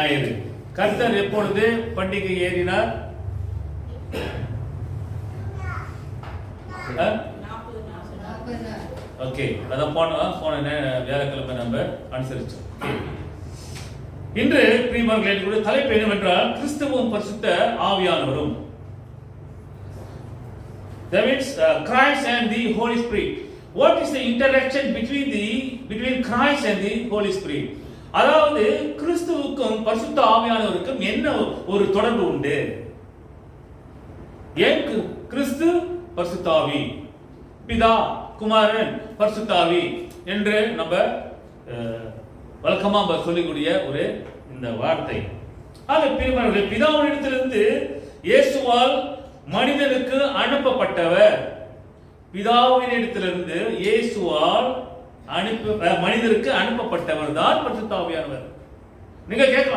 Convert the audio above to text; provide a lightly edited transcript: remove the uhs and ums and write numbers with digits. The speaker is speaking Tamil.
ஞாயிறு. கர்த்தர் எப்பொழுது பண்டிகை ஏறினார்? ஓகே, அதான் போன வியாழக்கிழமை நம்ம அனுசரிச்சோம். இன்று பிரியமானவர்களே, தலைப்பு என்னவென்றால் கிறிஸ்துவும் பரிசுத்த ஆவியானவரும். That means Christ and the Holy Spirit. What is the interaction between Christ and the Holy Spirit? அதாவது கிறிஸ்துவுக்கும் பரிசுத்த ஆவியானவருக்கும் என்ன ஒரு தொடர்பு உண்டு? ஏன் கிறிஸ்து பரிசுத்த ஆவி, பிதா குமாரன் பரிசுத்த ஆவி என்று நம்ம வழக்கமா சொல்லக்கூடிய ஒரு இந்த வார்த்தை. ஆக பிரியமானவர்களே, பிதாவினிடத்திலிருந்து இயேசுவால் மனிதனுக்கு அனுப்பப்பட்டவர். பிதாவினிடத்திலிருந்து இயேசுவால் மனிதருக்கு அனுப்பப்பட்டவர் தான் பரிசுத்த ஆவியானவர். நீங்க கேட்கலாம்,